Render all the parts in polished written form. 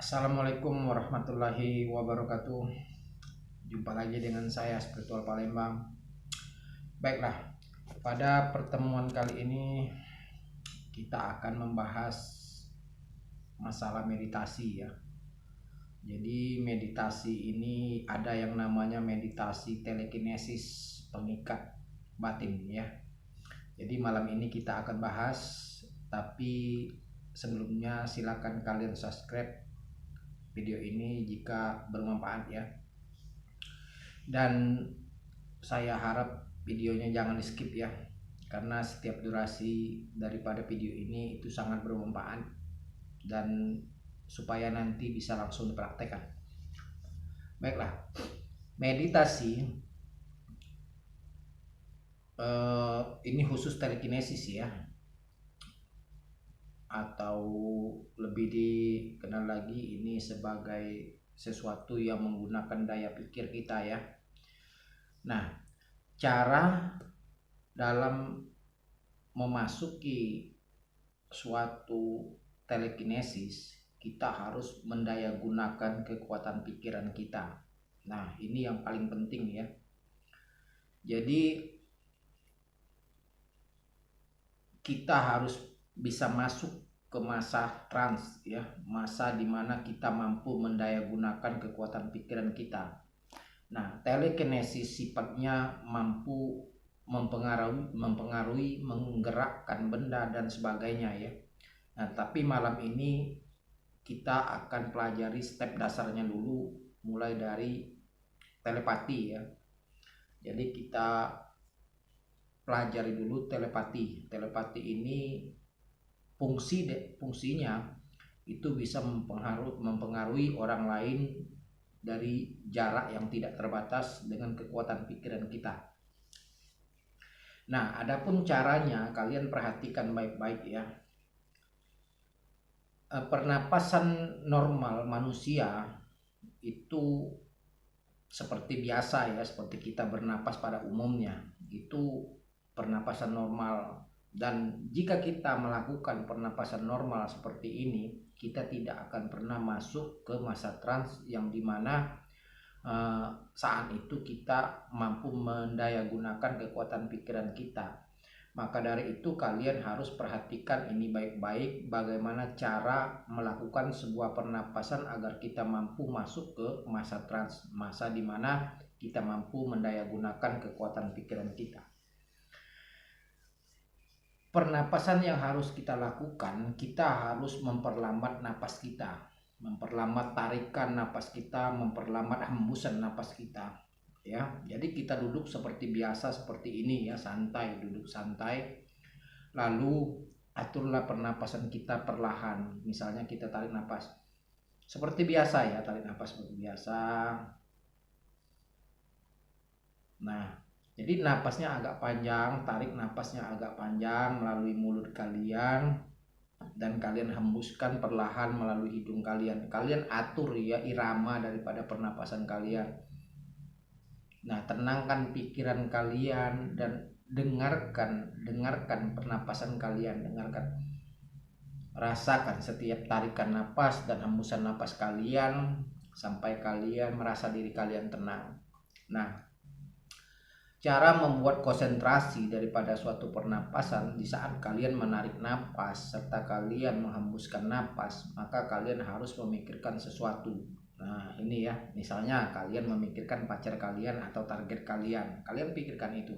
Assalamualaikum warahmatullahi wabarakatuh. Jumpa lagi dengan saya Spiritual Palembang. Baiklah, pada pertemuan kali ini kita akan membahas masalah meditasi ya. Jadi meditasi ini ada yang namanya meditasi telekinesis pengikat batin ya. Jadi malam ini kita akan bahas, tapi sebelumnya silakan kalian subscribe video ini jika bermanfaat ya. Dan saya harap videonya jangan di skip ya, karena setiap durasi daripada video ini itu sangat bermanfaat dan supaya nanti bisa langsung dipraktekkan. Baiklah, meditasi ini khusus telekinesis ya, atau lebih dikenal lagi ini sebagai sesuatu yang menggunakan daya pikir kita ya. Nah, cara dalam memasuki suatu telekinesis, kita harus mendayagunakan kekuatan pikiran kita. Nah, ini yang paling penting ya. Jadi kita harus bisa masuk ke masa trans ya, masa dimana kita mampu mendayagunakan kekuatan pikiran kita. Nah, telekinesis sifatnya mampu mempengaruhi, menggerakkan benda dan sebagainya ya. Nah, tapi malam ini kita akan pelajari step dasarnya dulu, mulai dari telepati ya. Jadi kita pelajari dulu telepati. Telepati ini fungsinya itu bisa mempengaruhi orang lain dari jarak yang tidak terbatas dengan kekuatan pikiran kita. Nah, adapun caranya kalian perhatikan baik-baik ya. Pernapasan normal manusia itu seperti biasa ya, seperti kita bernapas pada umumnya. Itu pernapasan normal. Dan jika kita melakukan pernapasan normal seperti ini, kita tidak akan pernah masuk ke masa trans yang dimana saat itu kita mampu mendayagunakan kekuatan pikiran kita. Maka dari itu kalian harus perhatikan ini baik-baik, bagaimana cara melakukan sebuah pernapasan agar kita mampu masuk ke masa trans, masa dimana kita mampu mendayagunakan kekuatan pikiran kita. Pernapasan yang harus kita lakukan, kita harus memperlambat napas kita, memperlambat tarikan napas kita, memperlambat hembusan napas kita ya. Jadi kita duduk seperti biasa, seperti ini ya, santai, duduk santai. Lalu aturlah pernapasan kita perlahan. Misalnya kita tarik napas seperti biasa ya, tarik napas seperti biasa. Nah, jadi napasnya agak panjang, tarik napasnya agak panjang melalui mulut kalian, dan kalian hembuskan perlahan melalui hidung kalian. Kalian atur ya irama daripada pernapasan kalian. Nah, tenangkan pikiran kalian dan dengarkan pernapasan kalian, rasakan setiap tarikan napas dan hembusan napas kalian sampai kalian merasa diri kalian tenang. Nah, cara membuat konsentrasi daripada suatu pernapasan di saat kalian menarik napas serta kalian menghembuskan napas, maka kalian harus memikirkan sesuatu. Nah, ini ya, misalnya kalian memikirkan pacar kalian atau target kalian, kalian pikirkan itu.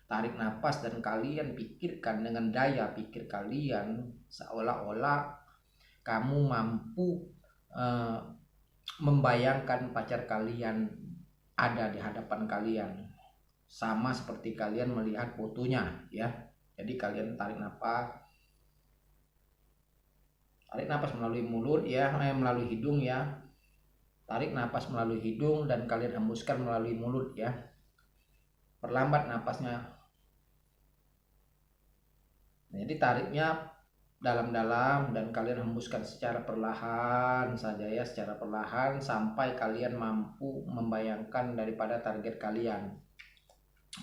Tarik napas dan kalian pikirkan dengan daya pikir kalian seolah-olah kamu mampu membayangkan pacar kalian ada di hadapan kalian, sama seperti kalian melihat fotonya ya. Jadi kalian tarik napas melalui mulut ya, melalui hidung ya. Tarik napas melalui hidung dan kalian hembuskan melalui mulut ya. Perlambat napasnya. Jadi tariknya dalam-dalam dan kalian hembuskan secara perlahan saja ya, secara perlahan sampai kalian mampu membayangkan daripada target kalian.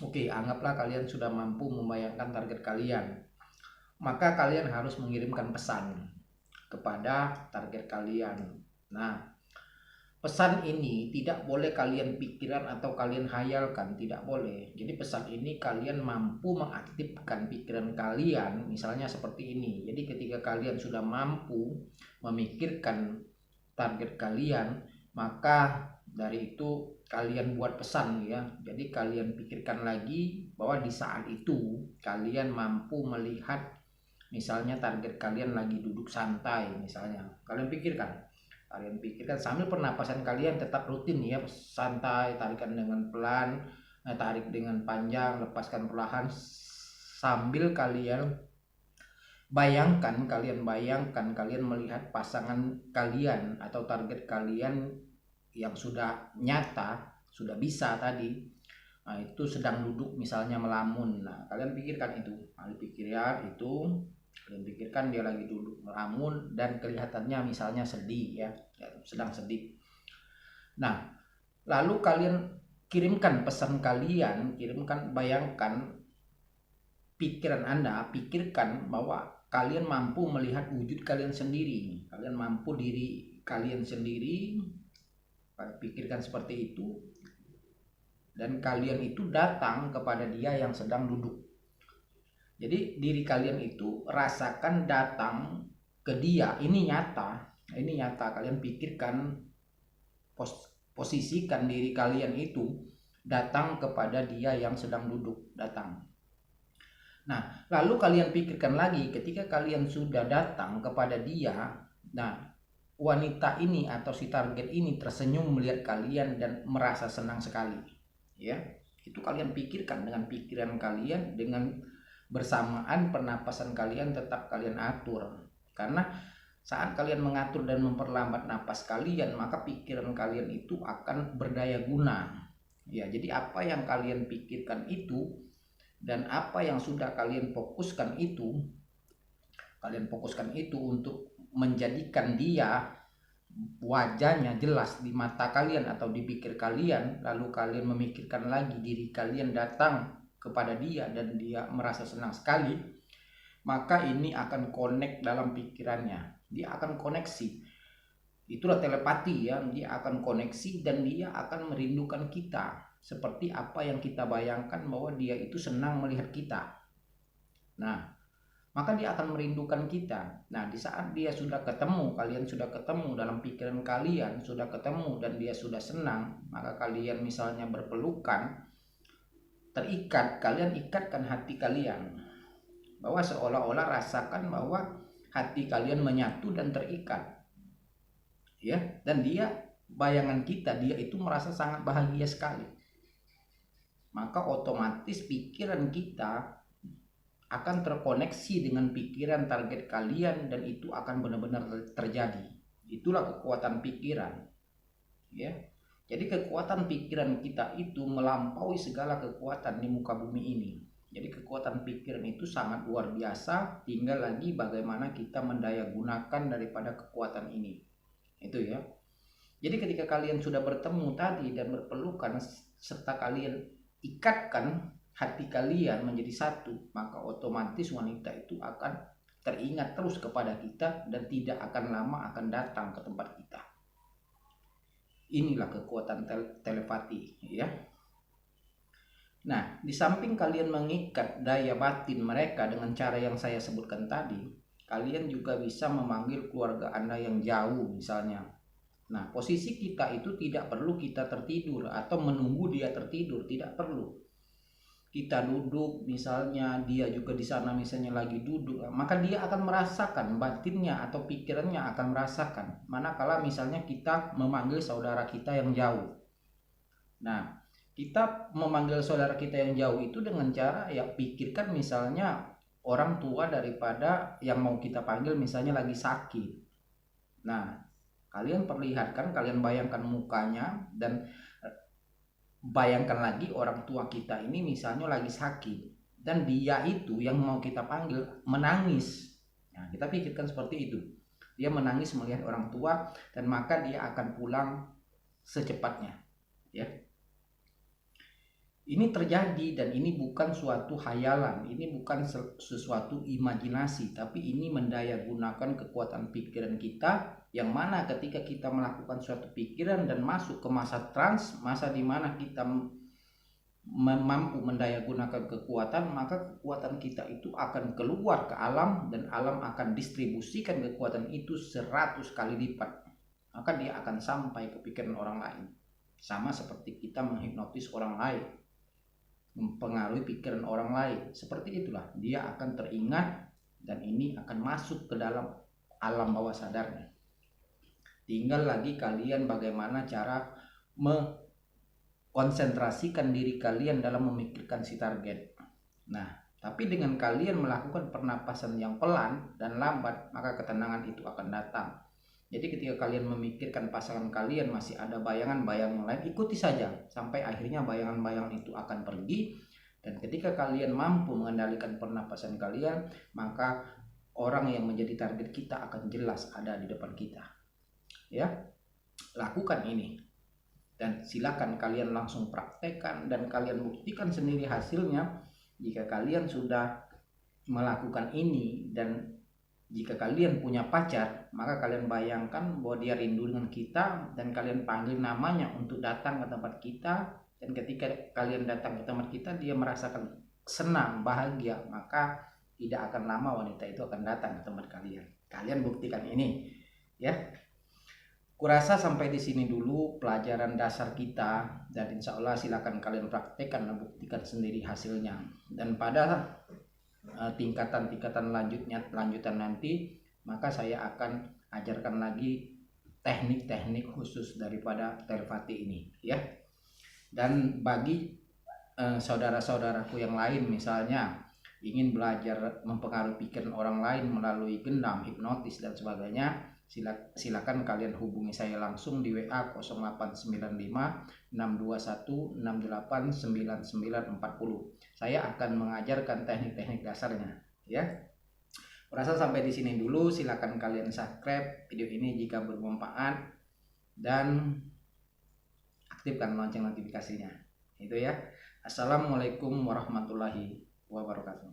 Oke, anggaplah kalian sudah mampu membayangkan target kalian. Maka kalian harus mengirimkan pesan kepada target kalian. Nah, pesan ini tidak boleh kalian pikiran atau kalian hayalkan, tidak boleh. Jadi pesan ini kalian mampu mengaktifkan pikiran kalian, misalnya seperti ini. Jadi ketika kalian sudah mampu memikirkan target kalian, maka dari itu kalian buat pesan ya. Jadi kalian pikirkan lagi bahwa di saat itu kalian mampu melihat misalnya target kalian lagi duduk santai misalnya. Kalian pikirkan sambil pernapasan kalian tetap rutin ya, santai, tarikan dengan pelan, tarik dengan panjang, lepaskan perlahan, sambil kalian bayangkan kalian melihat pasangan kalian atau target kalian yang sudah nyata, sudah bisa tadi. Nah, itu sedang duduk misalnya melamun. Nah, kalian pikirkan kalian pikirkan dia lagi duduk melamun dan kelihatannya misalnya sedih ya, sedang sedih. Nah, lalu kalian kirimkan pesan kalian, bayangkan pikiran Anda, pikirkan bahwa kalian mampu melihat wujud kalian sendiri, kalian mampu diri kalian sendiri, pikirkan seperti itu, dan kalian itu datang kepada dia yang sedang duduk. Jadi diri kalian itu rasakan datang ke dia, ini nyata, kalian pikirkan, posisikan diri kalian itu datang kepada dia yang sedang duduk, datang. Nah, lalu kalian pikirkan lagi ketika kalian sudah datang kepada dia, nah wanita ini atau si target ini tersenyum melihat kalian dan merasa senang sekali. Ya, itu kalian pikirkan dengan pikiran kalian, dengan bersamaan pernapasan kalian tetap kalian atur. Karena saat kalian mengatur dan memperlambat napas kalian, maka pikiran kalian itu akan berdaya guna. Ya, jadi apa yang kalian pikirkan itu dan apa yang sudah kalian fokuskan itu untuk menjadikan dia wajahnya jelas di mata kalian atau di pikir kalian, lalu kalian memikirkan lagi diri kalian datang kepada dia dan dia merasa senang sekali, maka ini akan connect dalam pikirannya, dia akan koneksi. Itulah telepati ya, dia akan koneksi dan dia akan merindukan kita seperti apa yang kita bayangkan bahwa dia itu senang melihat kita. Nah, maka dia akan merindukan kita. Nah, di saat dia sudah ketemu, kalian sudah ketemu dalam pikiran kalian, sudah ketemu dan dia sudah senang, maka kalian misalnya berpelukan, terikat, kalian ikatkan hati kalian, bahwa seolah-olah rasakan bahwa hati kalian menyatu dan terikat, ya. Dan dia, bayangan kita, dia itu merasa sangat bahagia sekali. Maka otomatis pikiran kita akan terkoneksi dengan pikiran target kalian dan itu akan benar-benar terjadi. Itulah kekuatan pikiran, ya. Jadi kekuatan pikiran kita itu melampaui segala kekuatan di muka bumi ini. Jadi kekuatan pikiran itu sangat luar biasa, tinggal lagi bagaimana kita mendaya gunakan daripada kekuatan ini. Itu ya. Jadi ketika kalian sudah bertemu tadi dan berpelukan serta kalian ikatkan hati kalian menjadi satu, maka otomatis wanita itu akan teringat terus kepada kita dan tidak akan lama akan datang ke tempat kita. Inilah kekuatan telepati ya. Nah, di samping kalian mengikat daya batin mereka dengan cara yang saya sebutkan tadi, kalian juga bisa memanggil keluarga Anda yang jauh misalnya. Nah, posisi kita itu tidak perlu kita tertidur atau menunggu dia tertidur, tidak perlu. Kita duduk misalnya, dia juga di sana misalnya lagi duduk, maka dia akan merasakan, batinnya atau pikirannya akan merasakan. Manakala misalnya kita memanggil saudara kita yang jauh. Nah, kita memanggil saudara kita yang jauh itu dengan cara ya pikirkan misalnya orang tua daripada yang mau kita panggil misalnya lagi sakit. Nah, kalian perlihatkan, kalian bayangkan mukanya dan bayangkan lagi orang tua kita ini misalnya lagi sakit dan dia itu yang mau kita panggil menangis. Nah, kita pikirkan seperti itu. Dia menangis melihat orang tua dan maka dia akan pulang secepatnya. Ya. Ini terjadi dan ini bukan suatu hayalan, ini bukan sesuatu imajinasi, tapi ini mendaya gunakan kekuatan pikiran kita, yang mana ketika kita melakukan suatu pikiran dan masuk ke masa trans, masa dimana kita mampu mendaya gunakan kekuatan, maka kekuatan kita itu akan keluar ke alam dan alam akan distribusikan kekuatan itu 100 kali lipat. Maka dia akan sampai ke pikiran orang lain. Sama seperti kita menghipnotis orang lain, mempengaruhi pikiran orang lain. Seperti itulah, dia akan teringat dan ini akan masuk ke dalam alam bawah sadarnya. Tinggal lagi kalian bagaimana cara konsentrasikan diri kalian dalam memikirkan si target. Nah, tapi dengan kalian melakukan pernapasan yang pelan dan lambat, maka ketenangan itu akan datang. Jadi ketika kalian memikirkan pasangan kalian masih ada bayangan-bayangan lain, ikuti saja sampai akhirnya bayangan-bayangan itu akan pergi. Dan ketika kalian mampu mengendalikan pernapasan kalian, maka orang yang menjadi target kita akan jelas ada di depan kita. Ya, lakukan ini. Dan silakan kalian langsung praktekkan dan kalian buktikan sendiri hasilnya. Jika kalian sudah melakukan ini dan jika kalian punya pacar, maka kalian bayangkan bahwa dia rindu dengan kita dan kalian panggil namanya untuk datang ke tempat kita. Dan ketika kalian datang ke tempat kita, dia merasakan senang, bahagia, maka tidak akan lama wanita itu akan datang ke tempat kalian. Kalian buktikan ini, ya. Kurasa sampai di sini dulu pelajaran dasar kita, dan insya Allah silakan kalian praktekkan dan buktikan sendiri hasilnya. Dan pada tingkatan-tingkatan lanjutan nanti, maka saya akan ajarkan lagi teknik-teknik khusus daripada telepati ini, ya. Dan bagi saudara-saudaraku yang lain, misalnya ingin belajar mempengaruhi pikiran orang lain melalui gendam, hipnotis dan sebagainya, silakan kalian hubungi saya langsung di WA 0895 621 689940. Saya akan mengajarkan teknik-teknik dasarnya, ya. Merasa sampai di sini dulu, silakan kalian subscribe video ini jika bermanfaat dan aktifkan lonceng notifikasinya. Itu ya. Assalamualaikum warahmatullahi wabarakatuh.